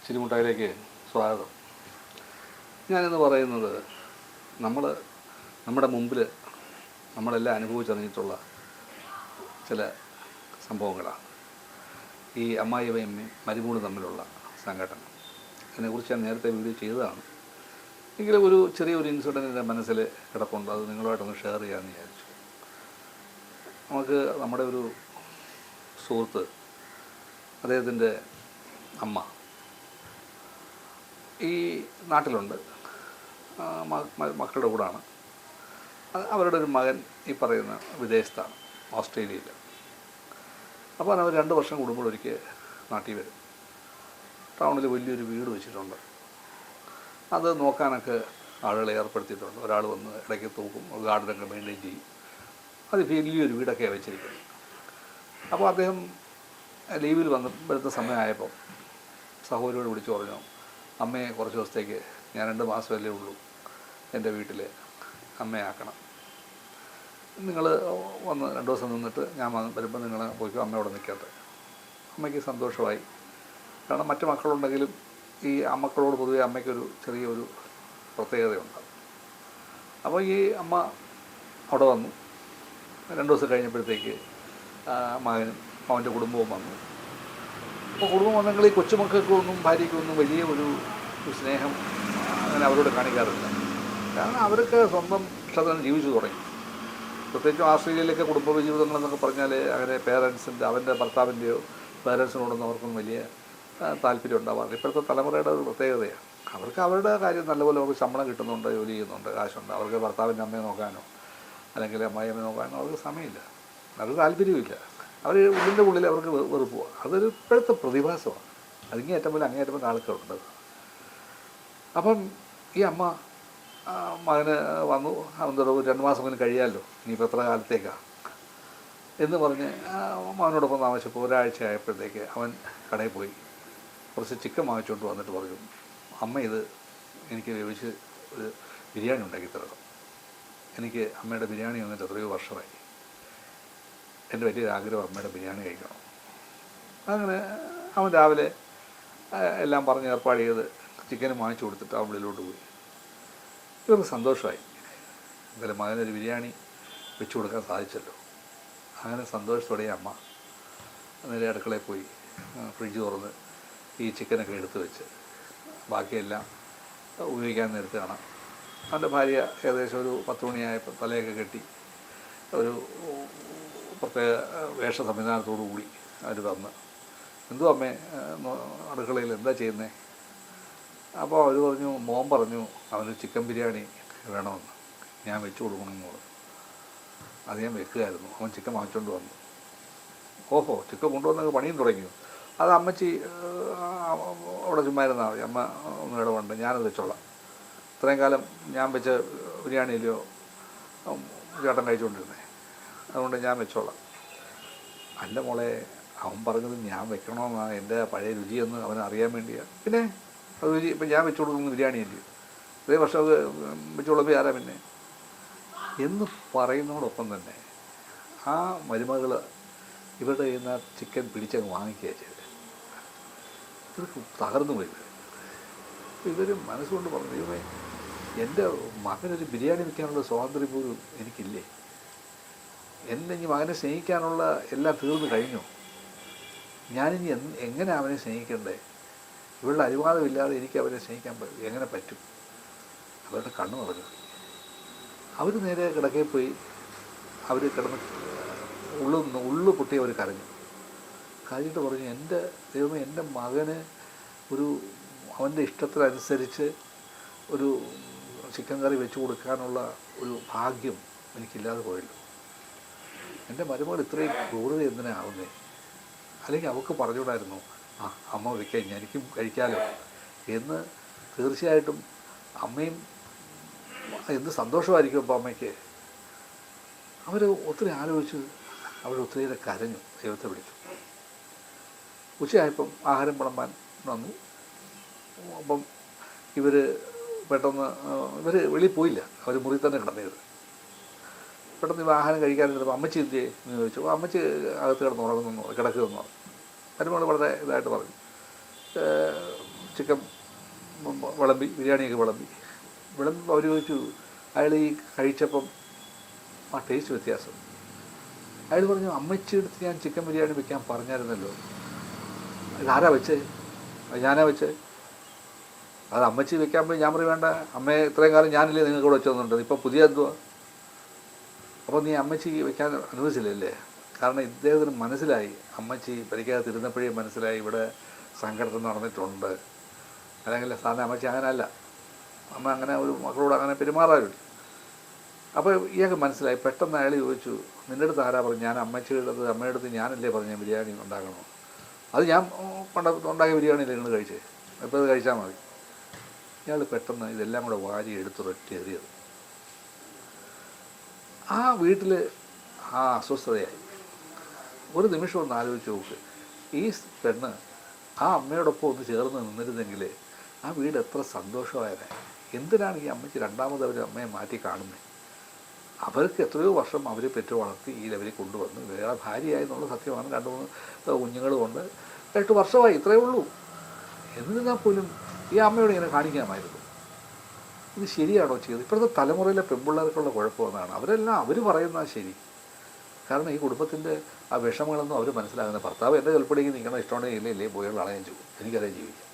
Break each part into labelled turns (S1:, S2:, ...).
S1: ചിരിമുട്ടായിലേക്ക് സ്വാഗതം. ഞാനിന്ന് പറയുന്നത് നമ്മുടെ മുമ്പിൽ നമ്മളെല്ലാം അനുഭവിച്ചറിഞ്ഞിട്ടുള്ള ചില സംഭവങ്ങളാണ്. ഈ അമ്മായിയമ്മയും മരുമോളും തമ്മിലുള്ള സംഘട്ടനം. അതിനെക്കുറിച്ച് ഞാൻ നേരത്തെ വീഡിയോ ചെയ്തതാണ്. എങ്കിലും ഒരു ചെറിയൊരു ഇൻസിഡൻറ്റ് എൻ്റെ മനസ്സിൽ കിടപ്പുണ്ട്. അത് നിങ്ങളുമായിട്ടൊന്ന് ഷെയർ ചെയ്യാമെന്ന് വിചാരിച്ചു. നമ്മുടെ ഒരു സുഹൃത്ത്, അദ്ദേഹത്തിൻ്റെ അമ്മ ഈ നാട്ടിലുണ്ട്, മക്കളുടെ കൂടാണ്. അവരുടെ ഒരു മകൻ ഈ പറയുന്ന വിദേശത്താണ്, ഓസ്ട്രേലിയയിൽ. അപ്പോൾ അവർ 2 വർഷം കൂടുമ്പോൾ ഒരിക്കൽ നാട്ടിൽ വരും. ടൗണിൽ വലിയൊരു വീട് വെച്ചിട്ടുണ്ട്. അത് നോക്കാനൊക്കെ ആളുകളെ ഏർപ്പെടുത്തിയിട്ടുണ്ട്. ഒരാൾ വന്ന് ഇടയ്ക്ക് തൂക്കും, ഗാർഡനൊക്കെ മെയിൻറ്റെയിൻ ചെയ്യും. അത് വലിയൊരു വീടൊക്കെയാണ് വെച്ചിരിക്കുന്നത്. അപ്പോൾ അദ്ദേഹം ലീവിൽ വരുന്ന സമയമായപ്പോൾ സഹോദരിയോട് വിളിച്ചു പറഞ്ഞു, അമ്മയെ കുറച്ച് ദിവസത്തേക്ക്, ഞാൻ 2 മാസമല്ലേ ഉള്ളൂ എൻ്റെ വീട്ടിൽ, അമ്മയാക്കണം. നിങ്ങൾ വന്ന് 2 ദിവസം നിന്നിട്ട് ഞാൻ വരുമ്പോൾ നിങ്ങൾ പോയിക്കോ, അമ്മയോടെ നിൽക്കട്ടെ. അമ്മയ്ക്ക് സന്തോഷമായി. കാരണം മറ്റു മക്കളുണ്ടെങ്കിലും ഈ മക്കളോട് പൊതുവേ അമ്മയ്ക്കൊരു ചെറിയൊരു പ്രത്യേകതയുണ്ട്. അപ്പോൾ ഈ അമ്മ അവിടെ വന്നു. 2 ദിവസം കഴിഞ്ഞപ്പോഴത്തേക്ക് മകനും അവൻ്റെ കുടുംബവും വന്നു. അപ്പോൾ കുടുംബം വന്നെങ്കിൽ ഈ കൊച്ചുമക്കൾക്കൊന്നും ഭാര്യയ്ക്കൊന്നും വലിയ ഒരു സ്നേഹം അങ്ങനെ അവരോട് കാണിക്കാറില്ല. കാരണം അവരൊക്കെ സ്വന്തം ഇഷ്ടത്തിന് ജീവിച്ചു തുടങ്ങി. പ്രത്യേകിച്ചും ഓസ്ട്രേലിയയിലൊക്കെ കുടുംബ ജീവിതങ്ങളെന്നൊക്കെ പറഞ്ഞാൽ അങ്ങനെ പേരൻസിൻ്റെ, അവൻ്റെ ഭർത്താവിൻ്റെയോ പേരൻസിനോടൊന്നും അവർക്കൊന്നും വലിയ താല്പര്യം ഉണ്ടാവാറില്ല. ഇപ്പോഴത്തെ തലമുറയുടെ ഒരു പ്രത്യേകതയാണ്. അവർക്ക് അവരുടെ കാര്യം നല്ലപോലെ അവർക്ക് ശമ്പളം കിട്ടുന്നുണ്ട്, ജോലി ചെയ്യുന്നുണ്ട്, കാശുണ്ട്. അവർക്ക് ഭർത്താവിൻ്റെ അമ്മയെ നോക്കാനോ അല്ലെങ്കിൽ അമ്മായിയമ്മയെ നോക്കാനോ അവർക്ക് സമയമില്ല, അവർക്ക് താല്പര്യമില്ല. അവർ ഉള്ളിൽ അവർക്ക് വെറുപ്പുക. അതൊരു ഇപ്പോഴത്തെ പ്രതിഭാസമാണ്. അതിങ്ങേറ്റം പോലെ അങ്ങേയറ്റം പോലെ ആൾക്കാരുണ്ട്. അപ്പം ഈ അമ്മ മകന് വന്നു, അവൻ്റെ 2 മാസം കഴിയാമല്ലോ, ഇനിയിപ്പോൾ എത്ര കാലത്തേക്കാണ് എന്ന് പറഞ്ഞ് മകനോടൊപ്പം താമസിച്ചപ്പോൾ ഒരാഴ്ച ആയപ്പോഴത്തേക്ക് അവൻ കടയിൽ പോയി കുറച്ച് ചിക്കൻ വാങ്ങിച്ചുകൊണ്ട് വന്നിട്ട് പറഞ്ഞു, അമ്മ ഇത് എനിക്ക് വേവിച്ച് ഒരു ബിരിയാണി ഉണ്ടാക്കി തരണം. എനിക്ക് അമ്മയുടെ ബിരിയാണി വന്നിട്ട് എത്രയോ വർഷമായി. എൻ്റെ വലിയൊരു ആഗ്രഹം അമ്മയുടെ ബിരിയാണി കഴിക്കണം. അങ്ങനെ അവൻ രാവിലെ എല്ലാം പറഞ്ഞ് ഏർപ്പാട് ചെയ്ത് ചിക്കനും വാങ്ങിച്ചു കൊടുത്തിട്ട് അവൻ വെളിയിലോട്ട് പോയി. ഇവർക്ക് സന്തോഷമായി, എന്തായാലും മകനൊരു ബിരിയാണി വെച്ചു കൊടുക്കാൻ സാധിച്ചല്ലോ. അങ്ങനെ സന്തോഷത്തോടെ അമ്മ നേരെ അടുക്കളയിൽ പോയി ഫ്രിഡ്ജ് തുറന്ന് ഈ ചിക്കനൊക്കെ എടുത്ത് വെച്ച് ബാക്കിയെല്ലാം ഉപയോഗിക്കാൻ നേരത്ത് കാണാം അവൻ്റെ ഭാര്യ ഏകദേശം ഒരു 10 മണിയായപ്പോൾ തലയൊക്കെ കെട്ടി ഒരു പ്രത്യേക വേഷ സംവിധാനത്തോടു കൂടി അവർ വന്ന്, എന്തോ അമ്മേ അടുക്കളയിൽ എന്താ ചെയ്യുന്നത്? അപ്പോൾ അവർ പറഞ്ഞു, മോൻ പറഞ്ഞു അവന് ചിക്കൻ ബിരിയാണി വേണമെന്ന്, ഞാൻ വെച്ച് കൊടുക്കണമെന്ന് പറഞ്ഞു. അത് ഞാൻ വെക്കുകയായിരുന്നു. അവൻ ചിക്കൻ വാങ്ങിച്ചുകൊണ്ട് വന്നു. ഓഹോ, ചിക്കൻ കൊണ്ടുവന്നൊക്കെ പണിയും തുടങ്ങിയോ? അത് അമ്മച്ചി അവിടെ ചുമ്മാ ഇരുന്നാൽ മതി, അമ്മ ഒന്നും ഇടപെടണ്ട, ഞാനത് വെച്ചോളാം. ഇത്രയും കാലം ഞാൻ വെച്ച ബിരിയാണിയിലോ ചേട്ടൻ കഴിച്ചുകൊണ്ടിരുന്നേ, അതുകൊണ്ട് ഞാൻ വെച്ചോളാം. അല്ല മോളെ, അവൻ പറഞ്ഞത് ഞാൻ വെക്കണമെന്നാണ്, എൻ്റെ പഴയ രുചിയെന്ന് അവൻ അറിയാൻ വേണ്ടിയാണ്. പിന്നെ അത് രുചി ഇപ്പം ഞാൻ വെച്ചു കൊടുക്കുന്ന ബിരിയാണിയല്ലേ, ഇതേ വർഷം അത് വെച്ചു കൊടുക്കുമ്പോൾ ആരാ പിന്നെ എന്ന് പറയുന്നതോടൊപ്പം തന്നെ ആ മരുമകൾ ഇവരുടെ കയ്യിൽ നിന്ന് ചിക്കൻ പിടിച്ചങ്ങ് വാങ്ങിക്കുക ചെയ്ത്. ഇവർക്ക് തകർന്നു പോയി. ഇവർ മനസ്സുകൊണ്ട് പറഞ്ഞു, ദൈവമേ, എൻ്റെ മകനൊരു ബിരിയാണി വയ്ക്കാനുള്ള സ്വാതന്ത്ര്യം പോലും എനിക്കില്ലേ? എന്നെ ഇനി മകനെ സ്നേഹിക്കാനുള്ള എല്ലാം തീർന്നു കഴിഞ്ഞു. ഞാനിനി എങ്ങനെ അവനെ സ്നേഹിക്കണ്ടേ? ഇവളുടെ അനുവാദമില്ലാതെ എനിക്ക് അവനെ സ്നേഹിക്കാൻ എങ്ങനെ പറ്റും? അവരുടെ കണ്ണ് നിറഞ്ഞു. അവർ നേരെ കിടക്കയിൽ പോയി അവർ കിടന്ന് ഉള്ളു പൊട്ടി അവർ കരഞ്ഞു. കരഞ്ഞിട്ട് പറഞ്ഞു, എൻ്റെ ദൈവമേ, എൻ്റെ മകന് അവൻ്റെ ഇഷ്ടത്തിനനുസരിച്ച് ഒരു ചിക്കൻ കറി വെച്ച് കൊടുക്കാനുള്ള ഒരു ഭാഗ്യം എനിക്കില്ലാതെ പോയല്ലോ. എൻ്റെ മരുമകൾ ഇത്രയും ക്രൂരത എന്തിനാ ആവുന്നേ? അല്ലെങ്കിൽ അവൾക്ക് പറഞ്ഞുകൂടായിരുന്നു, അമ്മ വയ്ക്കാൻ എനിക്കും കഴിക്കാമല്ലോ എന്ന്? തീർച്ചയായിട്ടും അമ്മയും എന്ത് സന്തോഷമായിരിക്കും അപ്പോൾ അമ്മയ്ക്ക്. അവർ ഒത്തിരി ആലോചിച്ച് ഒത്തിരി കരഞ്ഞു, ദൈവത്തെ വിളിച്ചു. ഉച്ചയായപ്പം ആഹാരം വിളമ്പാൻ വന്നു. അപ്പം ഇവർ പെട്ടെന്ന് വെളിയിൽ പോയില്ല, അവർ മുറി തന്നെ കിടന്നത്. പെട്ടെന്ന് ഈ ആഹാരം കഴിക്കാനിരുന്നപ്പോൾ അമ്മച്ചി എന്തിയെ എന്ന് ചോദിച്ചു. അപ്പോൾ അമ്മച്ചി അകത്ത് കിടക്കുമെന്ന് പറഞ്ഞു. മരുമകൾ വളരെ ഇതായിട്ട് പറഞ്ഞു. ചിക്കൻ വിളമ്പി, ബിരിയാണിയൊക്കെ വിളമ്പി അവർ ചോദിച്ചു, അയാൾ ഈ കഴിച്ചപ്പം ആ ടേസ്റ്റ് വ്യത്യാസം. അയാൾ പറഞ്ഞു, അമ്മച്ചി എടുത്ത് ഞാൻ ചിക്കൻ ബിരിയാണി വെക്കാൻ പറഞ്ഞായിരുന്നല്ലോ, ഇതാരാ വെച്ചേ? അത് ഞാനാ വെച്ചേ. അത് അമ്മച്ചി വെക്കാൻ പോയി ഞാൻ പറയും വേണ്ട, അമ്മയെ ഇത്രയും കാലം ഞാനില്ലേ നിങ്ങൾക്ക് കൂടെ വെച്ച് തന്നിട്ടുണ്ട്, ഇപ്പം പുതിയ എന്തുവാ? അപ്പോൾ നീ അമ്മച്ചി വെക്കാൻ അനുവദിച്ചില്ലല്ലേ? കാരണം ഇദ്ദേഹത്തിന് മനസ്സിലായി, അമ്മച്ചി പരിക്കകത്തിരുന്നപ്പോഴേ മനസ്സിലായി ഇവിടെ സങ്കടത്തിൽ നടന്നിട്ടുണ്ട്, അല്ലെങ്കിൽ സാധാരണ അമ്മച്ചി അങ്ങനെയല്ല, അമ്മ അങ്ങനെ ഒരു മക്കളോട് അങ്ങനെ പെരുമാറാറില്ല. അപ്പോൾ ഇയാൾക്ക് മനസ്സിലായി. പെട്ടെന്ന് അയാൾ ചോദിച്ചു, നിൻ്റെ അടുത്ത് ആരാ പറഞ്ഞു? ഞാൻ അമ്മയുടെ അടുത്ത് ഞാനല്ലേ പറഞ്ഞു ബിരിയാണി ഉണ്ടാക്കണോ? അത് ഞാൻ ഉണ്ടാക്കിയ ബിരിയാണിയില്ലേ നിങ്ങൾ കഴിച്ചേ, ഇപ്പോൾ ഇത് കഴിച്ചാൽ മതി. ഇയാൾ പെട്ടെന്ന് ഇതെല്ലാം കൂടെ വാരി എടുത്തൊരൊറ്റ എറിയത്. ആ വീട്ടിൽ ആ അസ്വസ്ഥതയായി. ഒരു നിമിഷം ഒന്ന് ആലോചിച്ച് നോക്ക്, ഈ പെണ്ണ് ആ അമ്മയോടൊപ്പം ഒന്ന് ചേർന്ന് നിന്നിരുന്നെങ്കിൽ ആ വീട് എത്ര സന്തോഷമായതായി. എന്തിനാണ് ഈ അമ്മയ്ക്ക് രണ്ടാമത് അവർ അമ്മയെ മാറ്റി കാണുന്നത്? അവർക്ക് എത്രയോ വർഷം അവർ പെറ്റു വളർത്തി ഈ ലെവലിൽ കൊണ്ടുവന്ന് വേറെ ഭാര്യയായി എന്നുള്ള സത്യമാണ്. 2-3 കുഞ്ഞുങ്ങളുമുണ്ട്. 8 വർഷമായി, ഇത്രയേ ഉള്ളൂ. എന്നിരുന്നാൽ പോലും ഈ അമ്മയോട് ഇങ്ങനെ കാണിക്കാമായിരുന്നു. ഇത് ശരിയാണോ ചെയ്തത്? ഇപ്പോഴത്തെ തലമുറയിലെ പെൺപിള്ളേർക്കുള്ള കുഴപ്പമെന്നാണ്. അവർ പറയുന്നത് ശരി. കാരണം ഈ കുടുംബത്തിൻ്റെ ആ വിഷമങ്ങളൊന്നും അവർ മനസ്സിലാകുന്ന, ഭർത്താവ് എൻ്റെ കൽപ്പടിക്ക് നിൽക്കണം, ഇഷ്ടമുണ്ടെങ്കിൽ ഇല്ലേ പോയി കളയാൻ ചെയ്യും, എനിക്കറിയാൻ ജീവിക്കാം.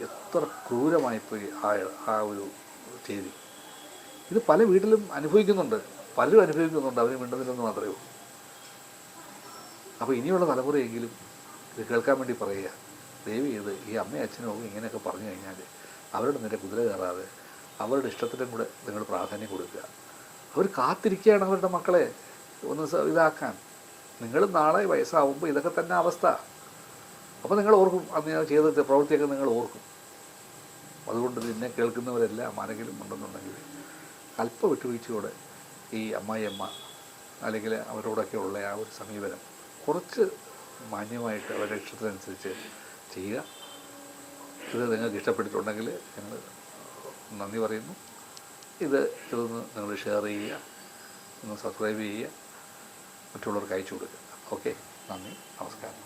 S1: എത്ര ക്രൂരമായിപ്പോയി ആ ഒരു ചെയ്തി. ഇത് പല വീട്ടിലും അനുഭവിക്കുന്നുണ്ട്, പലരും അനുഭവിക്കുന്നുണ്ട്, അവർ മിണ്ടുന്നില്ലെന്ന് മാത്രമേ ഉള്ളൂ. അപ്പോൾ ഇനിയുള്ള തലമുറയെങ്കിലും ഇത് കേൾക്കാൻ വേണ്ടി പറയുക, ദയവ് ചെയ്ത് ഈ അമ്മയും അച്ഛനും ഇങ്ങനെയൊക്കെ പറഞ്ഞു കഴിഞ്ഞാൽ അവരുടെ നേരെ കുതിര കയറാതെ അവരുടെ ഇഷ്ടത്തിനും കൂടെ നിങ്ങൾ പ്രാധാന്യം കൊടുക്കുക. അവർ കാത്തിരിക്കുകയാണ് അവരുടെ മക്കളെ ഒന്ന് ഇതാക്കാൻ. നിങ്ങൾ നാളെ വയസ്സാവുമ്പോൾ ഇതൊക്കെ തന്നെ അവസ്ഥ. അപ്പോൾ നിങ്ങൾ ഓർക്കും, അന്ന് ഞാൻ ചെയ്ത പ്രവൃത്തിയൊക്കെ നിങ്ങൾ ഓർക്കും. അതുകൊണ്ട് നിന്നെ കേൾക്കുന്നവരെല്ലാം ആരെങ്കിലും ഉണ്ടെന്നുണ്ടെങ്കിൽ അല്പ വിട്ടുവീഴ്ചയോടെ ഈ അമ്മായിയമ്മ അല്ലെങ്കിൽ അവരോടൊക്കെ ഉള്ള ആ ഒരു സമീപനം കുറച്ച് മാന്യമായിട്ട് അവരുടെ ഇഷ്ടത്തിനനുസരിച്ച് ചെയ്യുക. ഇത് നിങ്ങൾക്ക് ഇഷ്ടപ്പെട്ടിട്ടുണ്ടെങ്കിൽ ഞങ്ങൾ നന്ദി പറയുന്നു. ഇതൊന്ന് നിങ്ങൾ ഷെയർ ചെയ്യുക, ഒന്ന് സബ്സ്ക്രൈബ് ചെയ്യുക, മറ്റുള്ളവർക്ക് അയച്ചു കൊടുക്കുക. ഓക്കെ, നന്ദി, നമസ്കാരം.